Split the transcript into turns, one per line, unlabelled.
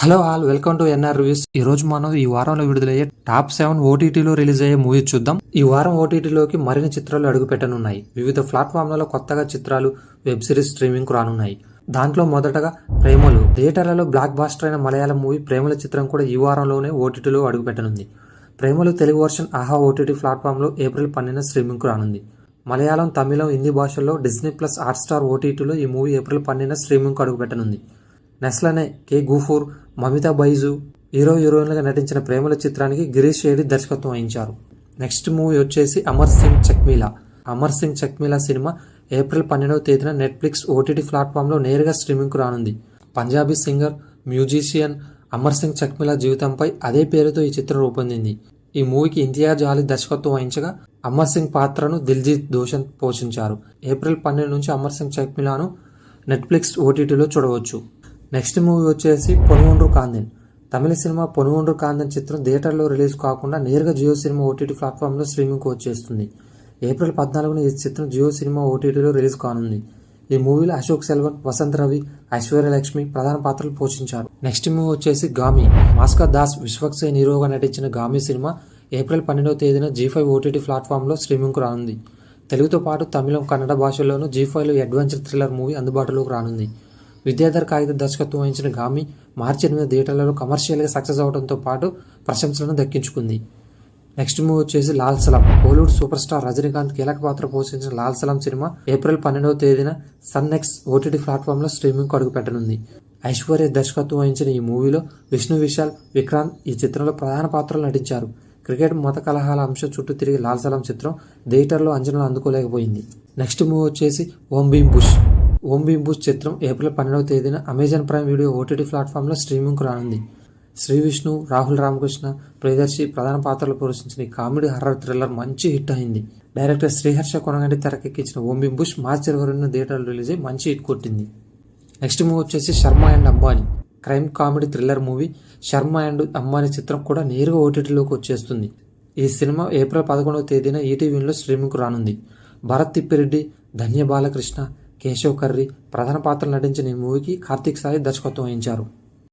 Hello all, welcome to NR reviews. ఈ రోజు మనం ఈ వారంలో విడుదలయ్యే టాప్ 7 ఓటీటీలో రిలీజ్ అయ్యే మూవీ చూద్దాం. ఈ వారం ఓటీటీలోకి మరిన్ని చిత్రాలు అడుగుపెట్టనున్నాయి. వివిధ ప్లాట్ఫామ్లలో కొత్తగా చిత్రాలు, వెబ్ సిరీస్ స్ట్రీమింగ్ కు రానున్నాయి. దాంట్లో మొదటగా ప్రేమలు. థియేటర్లలో బ్లాక్ బాస్టర్ అయిన మలయాళం మూవీ ప్రేమల చిత్రం కూడా ఈ వారంలోనే ఓటీటీలో అడుగుపెట్టనుంది. ప్రేమలు తెలుగు వర్షన్ ఆహా ఓటీటీ ప్లాట్ఫామ్లో ఏప్రిల్ 12న స్ట్రీమింగ్ కు రానుంది. మలయాళం, తమిళం, హిందీ భాషల్లో డిస్నీ ప్లస్ హాట్స్టార్ ఓటీటీలో ఈ మూవీ ఏప్రిల్ 12న స్ట్రీమింగ్ కు అడుగుపెట్టనుంది. నెస్లనే, కే గూఫూర్, మమితా బైజు హీరోయిన్లుగా నటించిన ప్రేమల చిత్రానికి గిరీష్ షేడి దర్శకత్వం వహించారు. నెక్స్ట్ మూవీ వచ్చేసి అమర్ సింగ్ చక్మీలా. అమర్ సింగ్ చక్మీలా సినిమా ఏప్రిల్ 12వ తేదీన నెట్ఫ్లిక్స్ ఓటీటీ ప్లాట్ఫామ్లో నేరుగా స్ట్రీమింగ్కు రానుంది. పంజాబీ సింగర్, మ్యూజిషియన్ అమర్ సింగ్ చక్మీలా జీవితంపై అదే పేరుతో ఈ చిత్రం రూపొందింది. ఈ మూవీకి ఇంతియాజ్ అలీ దర్శకత్వం వహించగా అమర్ సింగ్ పాత్రను దిల్జీత్ దోసన్ పోషించారు. ఏప్రిల్ 12 నుంచి అమర్ సింగ్ చక్మీలాను నెట్ఫ్లిక్స్ ఓటీటీలో చూడవచ్చు. నెక్స్ట్ మూవీ వచ్చేసి పొనుగొండ్రు కాందెన్. తమిళ సినిమా పొనుగొండ్రు కాందెన్ చిత్రం థియేటర్లో రిలీజ్ కాకుండా నేరుగా జియో సినిమా ఓటీటీ ప్లాట్ఫామ్లో స్ట్రీమింగ్కు వచ్చేస్తుంది. ఏప్రిల్ 14న ఈ చిత్రం జియో సినిమా ఓటీటీలో రిలీజ్ కానుంది. ఈ మూవీలో అశోక్ సెల్వన్, వసంత్ రవి, ఐశ్వర్యలక్ష్మి ప్రధాన పాత్రలు పోషించారు. నెక్స్ట్ మూవీ వచ్చేసి గామి. భాస్కర్ దాస్, విశ్వక్సేన్ హీరోగా నటించిన గామి సినిమా ఏప్రిల్ 12వ తేదీన G5 ఓటీటీ ప్లాట్ఫామ్లో స్ట్రీమింగ్కు రానుంది. తెలుగుతో పాటు తమిళం, కన్నడ భాషల్లోనూ G5లో అడ్వెంచర్ థ్రిల్లర్ మూవీ అందుబాటులోకి రానుంది. విద్యాధర్ కాగిత దర్శకత్వం వహించిన గామి మార్చి 8 థియేటర్లలో కమర్షియల్గా సక్సెస్ అవడంతో పాటు ప్రశంసలను దక్కించుకుంది. నెక్స్ట్ మూవీ వచ్చేసి లాల్ సలాం. బాలీవుడ్ సూపర్ స్టార్ రజనీకాంత్ కీలక పాత్ర పోషించిన లాల్ సలాం సినిమా ఏప్రిల్ 12వ తేదీన సన్ నెక్స్ట్ ఓటీటీ ప్లాట్ఫామ్లో స్ట్రీమింగ్కు అడుగుపెట్టనుంది. ఐశ్వర్య దర్శకత్వం వహించిన ఈ మూవీలో విష్ణు విశాల్, విక్రాంత్ ఈ చిత్రంలో ప్రధాన పాత్రలు నటించారు. క్రికెట్, మత కలహాల అంశం చుట్టూ తిరిగి లాల్ సలాం చిత్రం థియేటర్లో అంచనాలు అందుకోలేకపోయింది. నెక్స్ట్ మూవీ వచ్చేసి ఓం భీమ్ బుష్. ఓం భీమ్ బుష్ చిత్రం ఏప్రిల్ 12వ తేదీన అమెజాన్ ప్రైమ్ వీడియో ఓటీటీ ప్లాట్ఫామ్లో స్ట్రీమింగ్కు రానుంది. శ్రీ విష్ణు, రాహుల్ రామకృష్ణ, ప్రియదర్శి ప్రధాన పాత్రలు పోషించిన ఈ కామెడీ హర్రర్ థ్రిల్లర్ మంచి హిట్ అయింది. డైరెక్టర్ శ్రీహర్ష కొనగంటి తెరకెక్కించిన ఓం భీమ్ బుష్ మార్చి 22న థియేటర్లో రిలీజ్ అయి మంచి హిట్ కొట్టింది. నెక్స్ట్ మూవీ వచ్చేసి Sharma and Ambani. Crime comedy thriller movie Sharma and Ambani చిత్రం కూడా నేరుగా ఓటీటీలోకి వచ్చేస్తుంది. ఈ సినిమా ఏప్రిల్ 11వ తేదీన ఈటీవీలో స్ట్రీమింగ్కు రానుంది. భరత్ తిప్పిరెడ్డి, ధన్య బాలకృష్ణ, కేశవ్ కర్రీ ప్రధాన పాత్రలు నటించిన ఈ మూవీకి కార్తిక్ సాయి దర్శకత్వం వహించారు.